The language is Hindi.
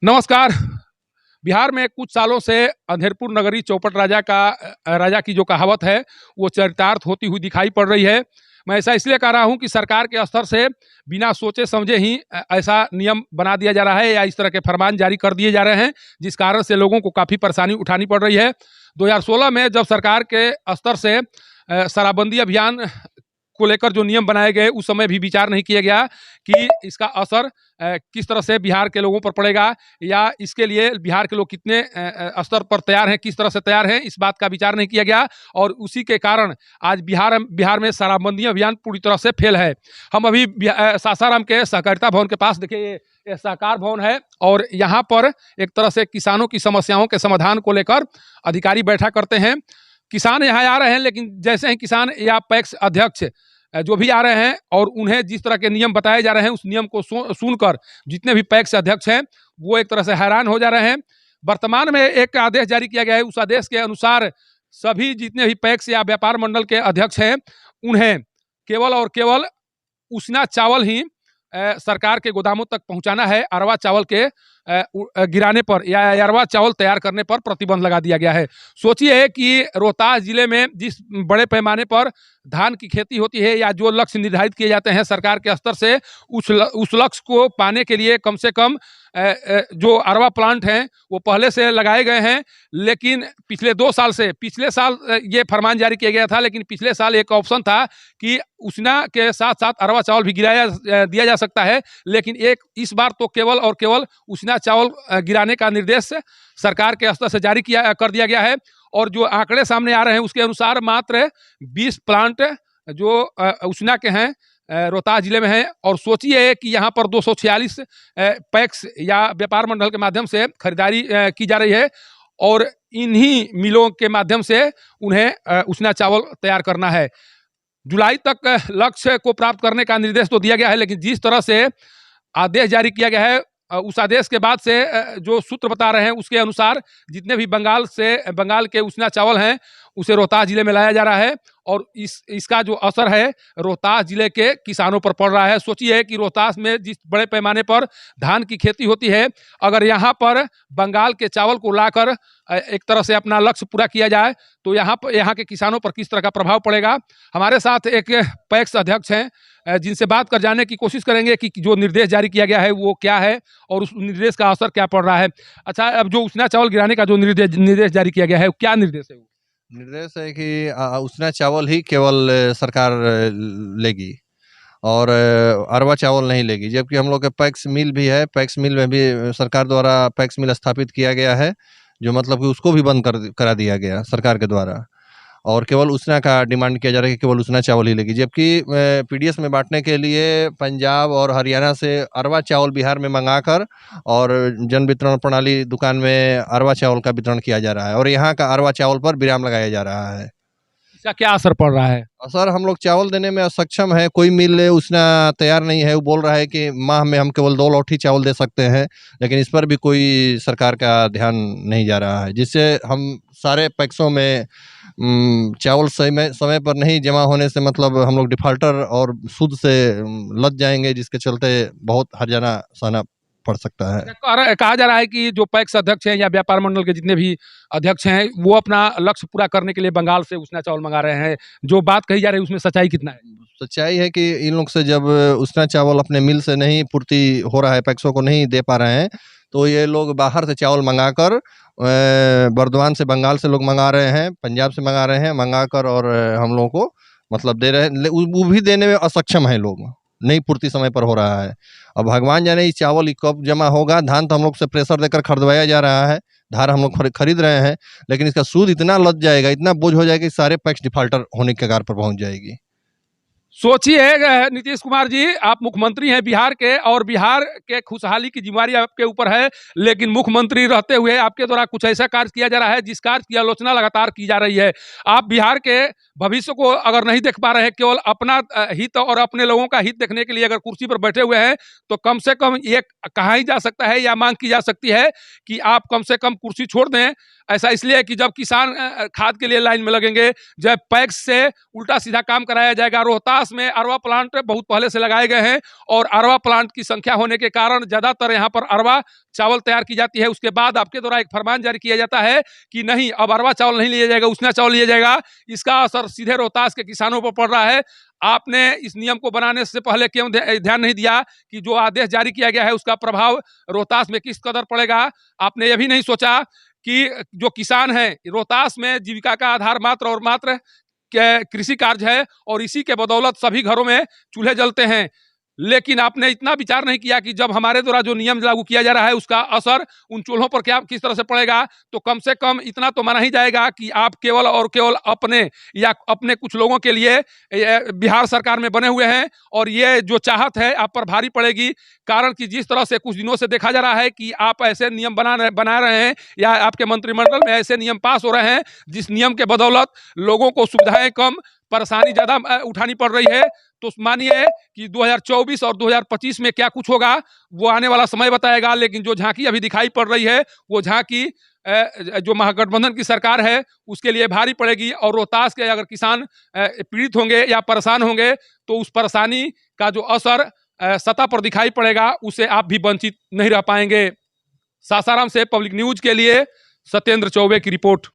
नमस्कार। बिहार में कुछ सालों से अंधेरपुर नगरी चौपट राजा की जो कहावत है वो चरितार्थ होती हुई दिखाई पड़ रही है। मैं ऐसा इसलिए कह रहा हूं कि सरकार के स्तर से बिना सोचे समझे ही ऐसा नियम बना दिया जा रहा है या इस तरह के फरमान जारी कर दिए जा रहे हैं, जिस कारण से लोगों को काफ़ी परेशानी उठानी पड़ रही है। 2016 में जब सरकार के स्तर से शराबबंदी अभियान को लेकर जो नियम बनाए गए, उस समय भी विचार नहीं किया गया कि इसका असर किस तरह से बिहार के लोगों पर पड़ेगा या इसके लिए बिहार के लोग कितने स्तर पर तैयार हैं, किस तरह से तैयार हैं, इस बात का विचार नहीं किया गया। और उसी के कारण आज बिहार में शराबबंदी अभियान पूरी तरह से फेल है। हम अभी सासाराम के सहकारिता भवन के पास देखिए, ये सहकार भवन है और यहाँ पर एक तरह से किसानों की समस्याओं के समाधान को लेकर अधिकारी बैठा करते हैं। किसान यहाँ आ रहे हैं, लेकिन जैसे ही किसान या पैक्स अध्यक्ष जो भी आ रहे हैं और उन्हें जिस तरह के नियम बताए जा रहे हैं, उस नियम को सुनकर जितने भी पैक्स अध्यक्ष हैं वो एक तरह से हैरान हो जा रहे हैं। वर्तमान में एक आदेश जारी किया गया है, उस आदेश के अनुसार सभी जितने भी पैक्स या व्यापार मंडल के अध्यक्ष हैं उन्हें केवल और केवल उसना चावल ही सरकार के गोदामों तक पहुंचाना है। अरवा चावल के गिराने पर या अरवा चावल तैयार करने पर प्रतिबंध लगा दिया गया है। सोचिए कि रोहतास जिले में जिस बड़े पैमाने पर धान की खेती होती है या जो लक्ष्य निर्धारित किए जाते हैं सरकार के स्तर से, उस लक्ष्य को पाने के लिए कम से कम जो अरवा प्लांट हैं वो पहले से लगाए गए हैं। लेकिन पिछले साल ये फरमान जारी किया गया था, लेकिन पिछले साल एक ऑप्शन था कि उसना के साथ साथ अरवा चावल भी दिया जा सकता है। लेकिन इस बार तो केवल और केवल उसना चावल गिराने का निर्देश सरकार के स्तर से जारी कर दिया गया है। और जो आंकड़े सामने आ रहे हैं उसके अनुसार मात्र 20 प्लांट जो उसना के हैं रोहतास जिले में है। और सोचिए कि यहाँ पर 246 पैक्स या व्यापार मंडल के माध्यम से खरीदारी की जा रही है और इन्हीं मिलों के माध्यम से उन्हें उसना चावल तैयार करना है। जुलाई तक लक्ष्य को प्राप्त करने का निर्देश तो दिया गया है, लेकिन जिस तरह से आदेश जारी किया गया है उस आदेश के बाद से जो सूत्र बता रहे हैं उसके अनुसार जितने भी बंगाल के उसना चावल हैं उसे रोहतास जिले में लाया जा रहा है और इसका जो असर है रोहतास जिले के किसानों पर पड़ रहा है। सोचिए कि रोहतास में जिस बड़े पैमाने पर धान की खेती होती है, अगर यहाँ पर बंगाल के चावल को लाकर एक तरह से अपना लक्ष्य पूरा किया जाए तो यहाँ के किसानों पर किस तरह का प्रभाव पड़ेगा। हमारे साथ एक पैक्स अध्यक्ष हैं जिनसे बात कर जाने की कोशिश करेंगे कि जो निर्देश जारी किया गया है वो क्या है और उस निर्देश का असर क्या पड़ रहा है। अच्छा, अब जो उसना चावल गिराने का जो निर्देश जारी किया गया है, क्या निर्देश है? निर्देश है कि उसना चावल ही केवल सरकार लेगी और अरवा चावल नहीं लेगी। जबकि हम लोग के पैक्स मिल भी है, पैक्स मिल में भी सरकार द्वारा पैक्स मिल स्थापित किया गया है, जो मतलब कि उसको भी बंद करा दिया गया सरकार के द्वारा और केवल उसना का डिमांड किया जा रहा है कि केवल उसना चावल ही लेगी। जबकि पीडीएस में बांटने के लिए पंजाब और हरियाणा से अरवा चावल बिहार में मंगाकर और जन वितरण प्रणाली दुकान में अरवा चावल का वितरण किया जा रहा है और यहाँ का अरवा चावल पर विराम लगाया जा रहा है। इसका क्या असर पड़ रहा है? असर, हम लोग चावल देने में असक्षम है, कोई मिल उसना तैयार नहीं है। वो बोल रहा है कि माह में हम केवल 2 लौठी चावल दे सकते हैं, लेकिन इस पर भी कोई सरकार का ध्यान नहीं जा रहा है, जिससे हम सारे पैक्सों में चावल समय पर नहीं जमा होने से मतलब हम लोग डिफाल्टर और सूद से लद जाएंगे, जिसके चलते बहुत हर्जाना सहना पड़ सकता है। कहा जा रहा है कि जो पैक्स अध्यक्ष हैं या व्यापार मंडल के जितने भी अध्यक्ष हैं वो अपना लक्ष्य पूरा करने के लिए बंगाल से उसना चावल मंगा रहे हैं। जो बात कही जा रही है उसमें सच्चाई कितना है? सच्चाई है कि इन लोग से जब उसना चावल अपने मिल से नहीं पूर्ति हो रहा है, पैक्सों को नहीं दे पा रहे हैं, तो ये लोग बाहर से चावल मंगाकर बर्दवान से बंगाल से लोग मंगा रहे हैं, पंजाब से मंगा रहे हैं, मंगाकर और हम लोगों को मतलब दे रहे हैं। वो भी देने में असक्षम है, लोग नहीं पूर्ति समय पर हो रहा है। अब भगवान जाने ये चावल कब जमा होगा। धान तो हम लोग से प्रेशर देकर खरीदवाया जा रहा है, धान हम लोग खरीद रहे हैं, लेकिन इसका सूद इतना लद जाएगा, इतना बोझ हो जाएगा कि सारे पैक्स डिफाल्टर होने के कगार पर पहुंच जाएगी। सोचिए नीतीश कुमार जी, आप मुख्यमंत्री हैं बिहार के और बिहार के खुशहाली की जिम्मेदारी आपके ऊपर है, लेकिन मुख्यमंत्री रहते हुए आपके द्वारा कुछ ऐसा कार्य किया जा रहा है जिस कार्य की आलोचना लगातार की जा रही है। आप बिहार के भविष्य को अगर नहीं देख पा रहे हैं, केवल अपना हित और अपने लोगों का हित देखने के लिए अगर कुर्सी पर बैठे हुए हैं, तो कम से कम ये कहा ही जा सकता है या मांग की जा सकती है कि आप कम से कम कुर्सी छोड़ दें। ऐसा इसलिए कि जब किसान खाद के लिए लाइन में लगेंगे, जब पैक्स से उल्टा सीधा काम कराया जाएगा, रोहतास रोहतास में अरवा प्लांट बहुत पहले से लगाए गए हैं और अरवा प्लांट की संख्या होने के कारण ज़्यादातर यहाँ पर अरवा चावल तैयार की जाती है। उसके बाद आपके द्वारा एक फरमान जारी किया जाता है कि नहीं, अब अरवा चावल नहीं लिया जाएगा, उसना चावल लिया जाएगा। इसका असर सीधे रोहतास के किसानों पर पड़ रहा है। आपने इस नियम को बनाने से पहले क्यों ध्यान नहीं दिया कि जो आदेश जारी किया गया है उसका प्रभाव रोहतास में किस कदर पड़ेगा? आपने यह भी नहीं सोचा कि जो किसान हैं, रोहतास में जीविका का आधार मात्र और मात्र कृषि कार्य है और इसी के बदौलत सभी घरों में चूल्हे जलते हैं। लेकिन आपने इतना विचार नहीं किया कि जब हमारे द्वारा जो नियम लागू किया जा रहा है उसका असर उन चूल्हों पर क्या किस तरह से पड़ेगा। तो कम से कम इतना तो माना ही जाएगा कि आप केवल और केवल अपने या अपने कुछ लोगों के लिए बिहार सरकार में बने हुए हैं और ये जो चाहत है आप पर भारी पड़ेगी। कारण कि जिस तरह से कुछ दिनों से देखा जा रहा है कि आप ऐसे नियम बना रहे हैं या आपके मंत्रिमंडल में ऐसे नियम पास हो रहे हैं जिस नियम के बदौलत लोगों को सुविधाएं कम, परेशानी ज़्यादा उठानी पड़ रही है। तो मानिए कि 2024 और 2025 में क्या कुछ होगा वो आने वाला समय बताएगा। लेकिन जो झांकी अभी दिखाई पड़ रही है वो झांकी जो महागठबंधन की सरकार है उसके लिए भारी पड़ेगी और रोहतास के अगर किसान पीड़ित होंगे या परेशान होंगे तो उस परेशानी का जो असर सतह पर दिखाई पड़ेगा उससे आप भी वंचित नहीं रह पाएंगे। सासाराम से पब्लिक न्यूज के लिए सत्येंद्र चौबे की रिपोर्ट।